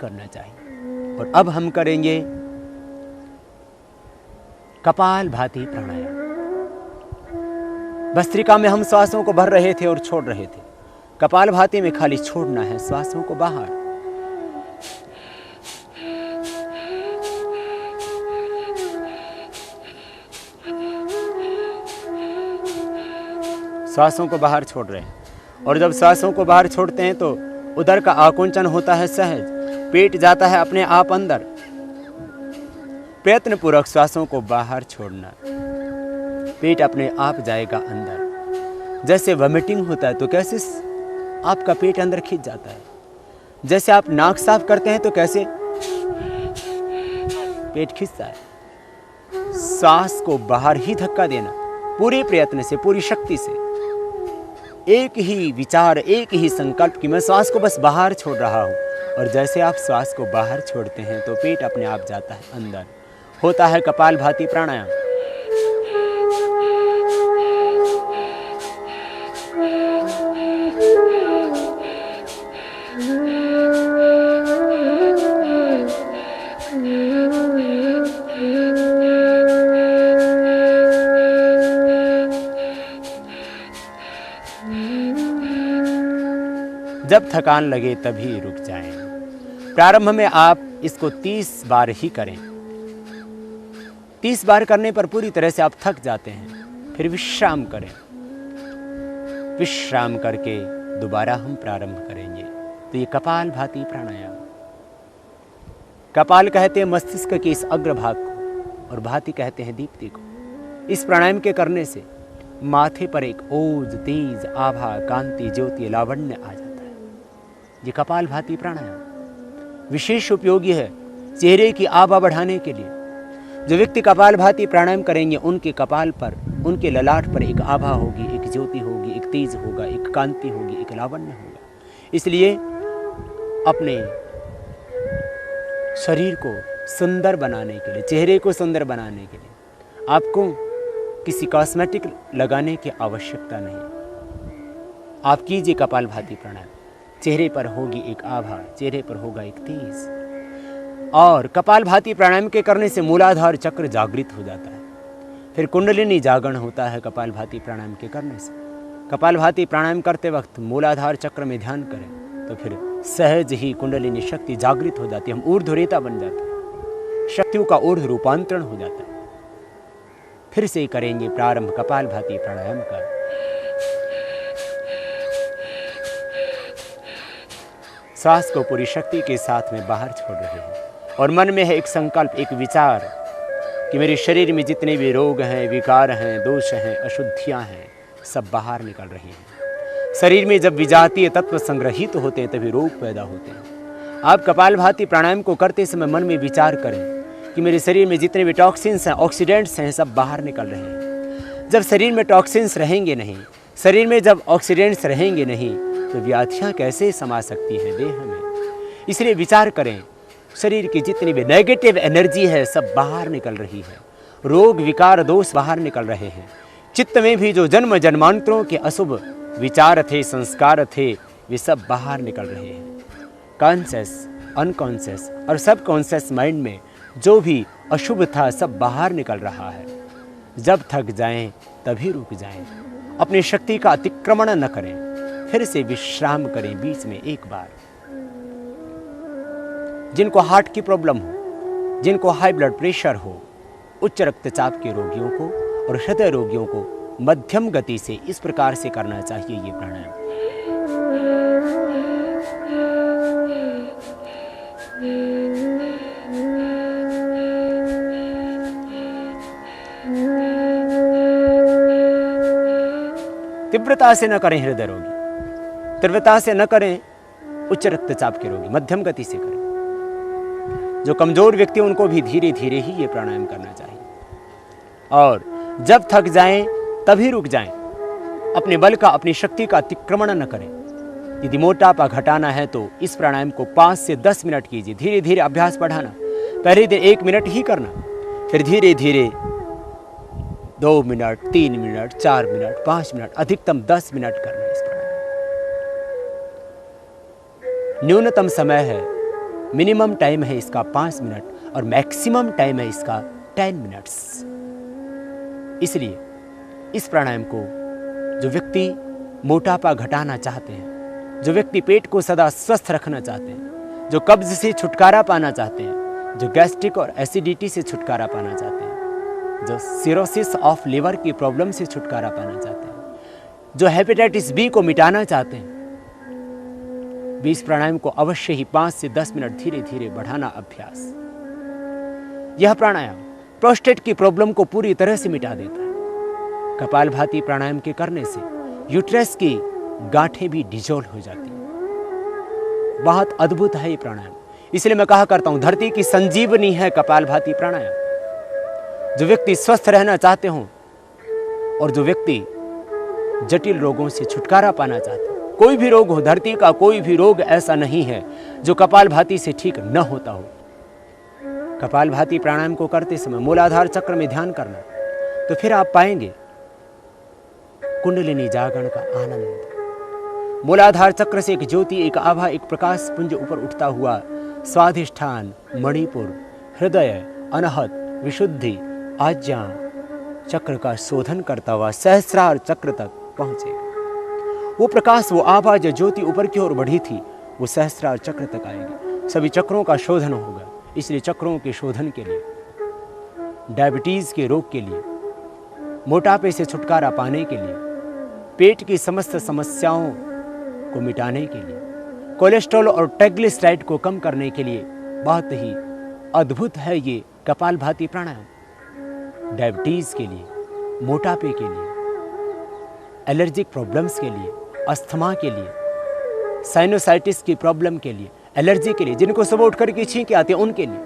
करना चाहिए। और अब हम करेंगे कपाल भाती प्राणायाम। भस्त्रिका में हम श्वासों को भर रहे थे और छोड़ रहे थे। कपाल भाती में खाली छोड़ना है श्वासों को बाहर। श्वासों को बाहर छोड़ रहे हैं। और जब श्वासों को बाहर छोड़ते हैं तो उदर का आकुंचन होता है सहज, पेट जाता है अपने आप अंदर। प्रयत्न पूर्वक श्वासों को बाहर छोड़ना, पेट अपने आप जाएगा अंदर। जैसे वॉमिटिंग होता है तो कैसे आपका पेट अंदर खींच जाता है, जैसे आप नाक साफ करते हैं तो कैसे पेट खींचता है। सांस को बाहर ही धक्का देना, पूरे प्रयत्न से, पूरी शक्ति से। एक ही विचार, एक ही संकल्प कि मैं श्वास को बस बाहर छोड़ रहा हूं। और जैसे आप श्वास को बाहर छोड़ते हैं तो पेट अपने आप जाता है अंदर। होता है कपाल भाती प्राणायाम। जब थकान लगे तभी रुक जाएं। प्रारंभ में आप इसको 30 बार ही करें। 30 बार करने पर पूरी तरह से आप थक जाते हैं। फिर विश्राम करें। विश्राम करके दोबारा हम प्रारंभ करेंगे। तो ये कपाल भाती प्राणायाम। कपाल कहते हैं मस्तिष्क के इस अग्रभाग को और भाती कहते हैं दीप्ति को। इस प्राणायाम के करने से माथे पर एक ओज, तेज, आभा, कांति, ज्योति, लावण्य आ जाता है। ये कपाल भाती प्राणायाम विशेष उपयोगी है चेहरे की आभा बढ़ाने के लिए। जो व्यक्ति कपाल भाती प्राणायाम करेंगे उनके कपाल पर, उनके ललाट पर एक आभा होगी, एक ज्योति होगी, एक तेज होगा, एक कांति होगी, एक लावण्य होगा। इसलिए अपने शरीर को सुंदर बनाने के लिए, चेहरे को सुंदर बनाने के लिए आपको किसी कॉस्मेटिक लगाने की आवश्यकता नहीं। आप कीजिए कपाल भाती प्राणायाम। चेहरे पर होगी एक आभा, चेहरे पर होगा एक तेज। और कपाल भाती प्राणायाम के करने से मूलाधार चक्र जागृत हो जाता है। फिर कुंडलिनी जागरण होता है कपाल भाती प्राणायाम के करने से। कपाल भाती प्राणायाम करते वक्त मूलाधार चक्र में ध्यान करें तो फिर सहज ही कुंडलिनी शक्ति जागृत हो जाती है। हम ऊर्ध्वरेता बन जाते हैं, शक्तियों का ऊर्ध्व रूपांतरण हो जाता है। फिर से करेंगे प्रारंभ कपाल भाती प्राणायाम का। श्वास को पूरी शक्ति के साथ में बाहर छोड़ रहे हैं और मन में है एक संकल्प, एक विचार कि मेरे शरीर में जितने भी रोग हैं, विकार हैं, दोष हैं, अशुद्धियां हैं, सब बाहर निकल रही हैं। शरीर में जब विजातीय तत्व संग्रहित होते हैं तभी रोग पैदा होते हैं। आप कपाल भाती प्राणायाम को करते समय मन में विचार करें कि मेरे शरीर में जितने भी टॉक्सिन्स हैं, ऑक्सीडेंट्स हैं, सब बाहर निकल रहे हैं। जब शरीर में टॉक्सिन्स रहेंगे नहीं, शरीर में जब ऑक्सीडेंट्स रहेंगे नहीं तो व्याधियाँ कैसे समा सकती हैं देह में। इसलिए विचार करें, शरीर की जितनी भी नेगेटिव एनर्जी है सब बाहर निकल रही है। रोग, विकार, दोष बाहर निकल रहे हैं। चित्त में भी जो जन्म जन्मांतरों के अशुभ विचार थे, संस्कार थे, वे सब बाहर निकल रहे हैं। कॉन्शियस, अनकॉन्शियस और सब कॉन्शियस माइंड में जो भी अशुभ था सब बाहर निकल रहा है। जब थक जाएं तभी रुक जाएं। अपनी शक्ति का अतिक्रमण न करें। फिर से विश्राम करें बीच में एक बार। जिनको हार्ट की प्रॉब्लम हो, जिनको हाई ब्लड प्रेशर हो, उच्च रक्तचाप के रोगियों को और हृदय रोगियों को मध्यम गति से इस प्रकार से करना चाहिए ये प्राणायाम। तीव्रता से न करें हृदय रोगी, तीव्रता से न करें उच्च रक्तचाप के रोगी, मध्यम गति से करें। जो कमजोर व्यक्ति उनको भी धीरे धीरे ही ये प्राणायाम करना चाहिए। और जब थक जाएं तभी रुक जाएं। अपने बल का, अपनी शक्ति का अतिक्रमण न करें। यदि मोटापा घटाना है तो इस प्राणायाम को 5 से 10 मिनट कीजिए। धीरे धीरे अभ्यास बढ़ाना। पहले दिन 1 मिनट ही करना, फिर धीरे धीरे 2 मिनट, 3 मिनट, 4 मिनट, 5 मिनट, अधिकतम 10 मिनट करना। इस प्राणायाम न्यूनतम समय है मिनिमम टाइम है इसका 5 मिनट और मैक्सिमम टाइम है इसका 10 मिनट्स। इसलिए इस प्राणायाम को जो व्यक्ति मोटापा घटाना चाहते हैं, जो व्यक्ति पेट को सदा स्वस्थ रखना चाहते हैं, जो कब्ज से छुटकारा पाना चाहते हैं, जो गैस्ट्रिक और एसिडिटी से छुटकारा पाना चाहते हैं, जो सिरोसिस ऑफ लिवर की प्रॉब्लम से छुटकारा पाना चाहते हैं, जो हेपेटाइटिस बी को मिटाना चाहते हैं, भी इस प्राणायाम को अवश्य ही 5 से 10 मिनट धीरे धीरे बढ़ाना अभ्यास। यह प्राणायाम प्रोस्टेट की प्रॉब्लम को पूरी तरह से मिटा देता है। कपालभाति प्राणायाम के करने से यूट्रस की गांठें भी डिजोल्व हो जाती हैं। बहुत अद्भुत है ये प्राणायाम। इसलिए मैं कहा करता हूं, धरती की संजीवनी है कपालभाति प्राणायाम। जो व्यक्ति स्वस्थ रहना चाहते हों और जो व्यक्ति जटिल रोगों से छुटकारा पाना चाहते हैं, कोई भी रोग हो, धरती का कोई भी रोग ऐसा नहीं है जो कपालभाति से ठीक न होता हो। कपालभाति प्राणायाम को करते समय मूलाधार चक्र में ध्यान करना, तो फिर आप पाएंगे कुंडलिनी जागरण का आनंद। मूलाधार चक्र से एक ज्योति, एक आभा, एक प्रकाश पुंज ऊपर उठता हुआ स्वाधिष्ठान, मणिपुर, हृदय, अनहत, विशुद्धि, आज्ञा चक्र का शोधन करता हुआ सहस्रार चक्र तक पहुंचेगा। वो प्रकाश, वो आभा जो ज्योति ऊपर की ओर बढ़ी थी, वो सहस्रार चक्र तक आएगी। सभी चक्रों का शोधन होगा। इसलिए चक्रों के शोधन के लिए, डायबिटीज के रोग के लिए, मोटापे से छुटकारा पाने के लिए, पेट की समस्त समस्याओं को मिटाने के लिए, कोलेस्ट्रॉल और ट्राइग्लिसराइड को कम करने के लिए बहुत ही अद्भुत है ये कपालभाति प्राणायाम। डायबिटीज के लिए, मोटापे के लिए, एलर्जिक प्रॉब्लम्स के लिए, अस्थमा के लिए, साइनोसाइटिस की प्रॉब्लम के लिए, एलर्जी के लिए, जिनको सुबह उठ करके छींकें आती है उनके लिए,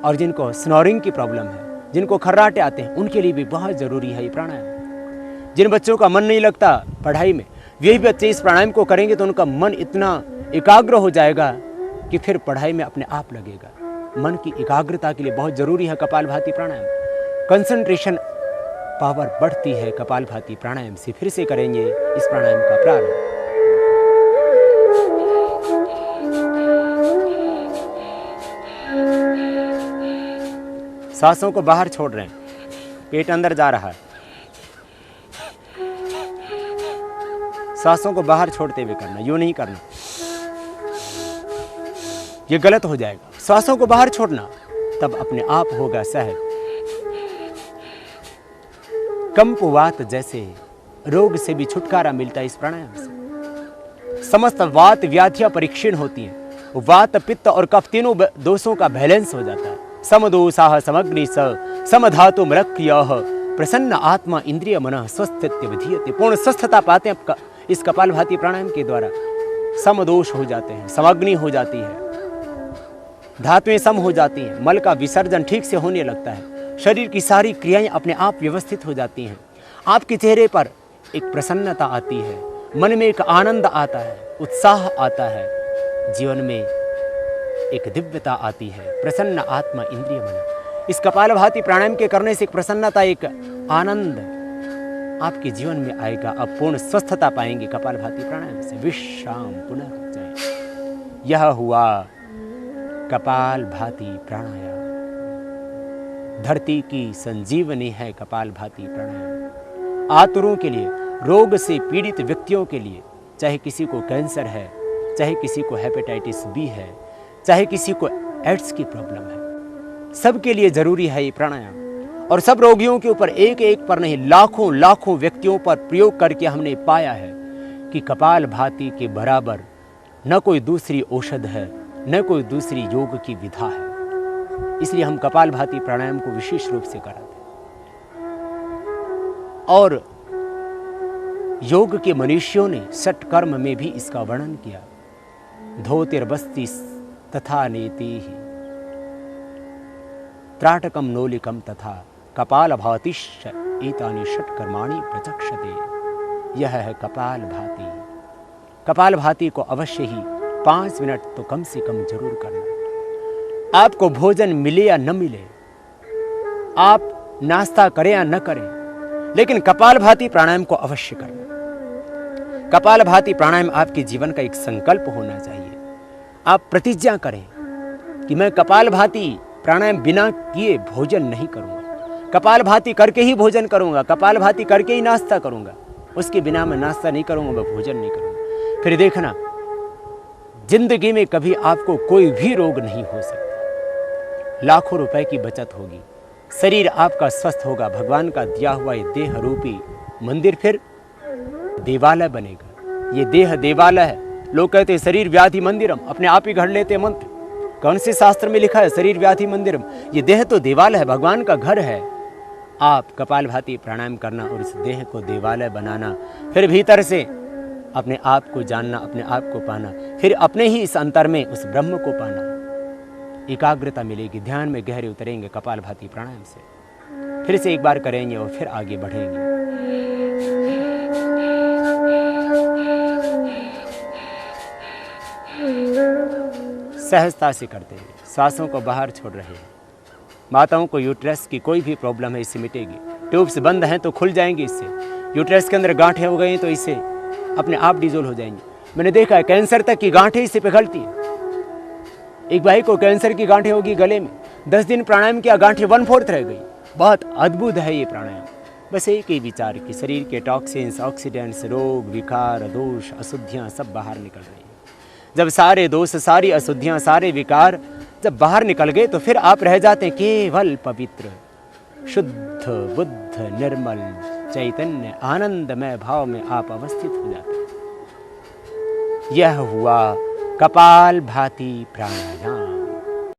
और जिनको स्नोरिंग की प्रॉब्लम है, जिनको खर्राटे आते हैं, उनके लिए भी बहुत जरूरी है ये प्राणायाम। जिन बच्चों का मन नहीं लगता पढ़ाई में, वही बच्चे इस प्राणायाम को करेंगे तो उनका मन इतना एकाग्र हो जाएगा कि फिर पढ़ाई में अपने आप लगेगा। मन की एकाग्रता के लिए बहुत जरूरी है कपालभाति प्राणायाम। कंसंट्रेशन पावर बढ़ती है कपालभाति प्राणायाम से। फिर से करेंगे इस प्राणायाम का प्रारंभ। सांसों को बाहर छोड़ रहे हैं, पेट अंदर जा रहा है। सांसों को बाहर छोड़ते हुए करना, यूं नहीं करना, ये गलत हो जाएगा। सांसों को बाहर छोड़ना, तब अपने आप होगा सहज। कंपवात जैसे रोग से भी छुटकारा मिलता है इस प्राणायाम से। समस्त वात व्याधियां परीक्षण होती हैं। वात, पित्त और कफ तीनों दोषों का बैलेंस हो जाता है। समदोषाः समग्नि स समधातु मृक्यः प्रसन्न आत्मा इंद्रिय मनः स्वस्थित्य विधीयते। पूर्ण स्वस्थता पाते हैं इस कपालभाति प्राणायाम के द्वारा। समदोष हो जाते हैं, समग्नि हो जाती है, धातुएं सम हो जाती हैं, मल का विसर्जन ठीक से होने लगता है, शरीर की सारी क्रियाएं अपने आप व्यवस्थित हो जाती हैं। आपके चेहरे पर एक प्रसन्नता आती है, मन में एक आनंद आता है, उत्साह आता है, जीवन में एक दिव्यता आती है। प्रसन्न आत्मा इंद्रिय मन। इस कपालभाति प्राणायाम के करने से एक प्रसन्नता, एक आनंद आपके जीवन में आएगा। आप पूर्ण स्वस्थता पाएंगे कपालभाति प्राणायाम से। विश्राम पुनर्जय। यह हुआ कपालभाति प्राणायाम। धरती की संजीवनी है कपालभाति प्राणायाम। आतुरों के लिए, रोग से पीड़ित व्यक्तियों के लिए, चाहे किसी को कैंसर है, चाहे किसी को हेपेटाइटिस बी है, चाहे किसी को एड्स की प्रॉब्लम है, सबके लिए जरूरी है ये प्राणायाम। और सब रोगियों के ऊपर एक एक पर नहीं, लाखों लाखों व्यक्तियों पर प्रयोग करके हमने पाया है कि कपालभाति के बराबर न कोई दूसरी औषध है, न कोई दूसरी योग की विधा है। इसलिए हम कपालभाति प्राणायाम को विशेष रूप से कराते हैं। और योग के मनीषियों ने षटकर्म में भी इसका वर्णन किया। धोतिर्बस्ति तथा नेति त्राटकम नोलिकम तथा कपालभातिश्च एतानि षट्कर्माणि प्रचक्षते। यह है कपालभाति। कपालभाति को अवश्य ही 5 मिनट तो कम से कम जरूर करना। आपको भोजन मिले या न मिले, आप नाश्ता करें या न करें, लेकिन कपालभाति प्राणायाम को अवश्य करना। कपालभाति प्राणायाम आपके जीवन का एक संकल्प होना चाहिए। आप प्रतिज्ञा करें कि मैं कपालभाति प्राणायाम बिना किए भोजन नहीं करूँगा, कपालभाति करके ही भोजन करूँगा, कपालभाति करके ही नाश्ता करूँगा, उसके बिना मैं नाश्ता नहीं करूँगा, मैं भोजन नहीं करूँगा। फिर देखना जिंदगी में कभी आपको कोई भी रोग नहीं हो सकता। लाखों रुपए की बचत होगी, शरीर आपका स्वस्थ होगा, भगवान का दिया हुआ ये देह रूपी मंदिर फिर देवालय बनेगा। ये देह देवालय है। लोग कहते हैं शरीर व्याधि मंदिरम, अपने आप ही घड़ लेते मंत्र। कौन से शास्त्र में लिखा है शरीर व्याधि मंदिरम? ये देह तो देवालय है, भगवान का घर है। आप कपालभाति प्राणायाम करना और इस देह को देवालय बनाना, फिर भीतर से अपने आप को जानना, अपने आप को पाना, फिर अपने ही इस अंतर में उस ब्रह्म को पाना। एकाग्रता मिलेगी, ध्यान में गहरे उतरेंगे कपालभाति प्राणायाम से। फिर से एक बार करेंगे और फिर आगे बढ़ेंगे। सहजता से करते हैं, सांसों को बाहर छोड़ रहे हैं। माताओं को यूट्रस की कोई भी प्रॉब्लम है इससे मिटेगी। ट्यूब्स बंद हैं तो खुल जाएंगी इससे। यूट्रस के अंदर गांठें हो गई तो इससे अपने आप डिजोल्व हो जाएंगी। मैंने देखा है कैंसर तक की गांठें इससे पिघलती है। एक भाई को कैंसर की गांठें होगी गले में, 10 दिन प्राणायाम किया, गांठें 1/4 रह गई। बहुत अद्भुत है ये प्राणायाम। बस एक ही विचार कि शरीर के टॉक्सिन्स, ऑक्सीडेंट्स, रोग, विकार, दोष, अशुद्धियाँ सब बाहर निकल रही हैं। जब सारे दोष, सारी अशुद्धियाँ, सारे विकार जब बाहर निकल गए तो फिर आप रह जाते हैं केवल पवित्र, शुद्ध, बुद्ध, निर्मल, चैतन्य, आनंदमय भाव में आप अवस्थित हो जाते हैं। यह हुआ कपालभाति प्राणायाम।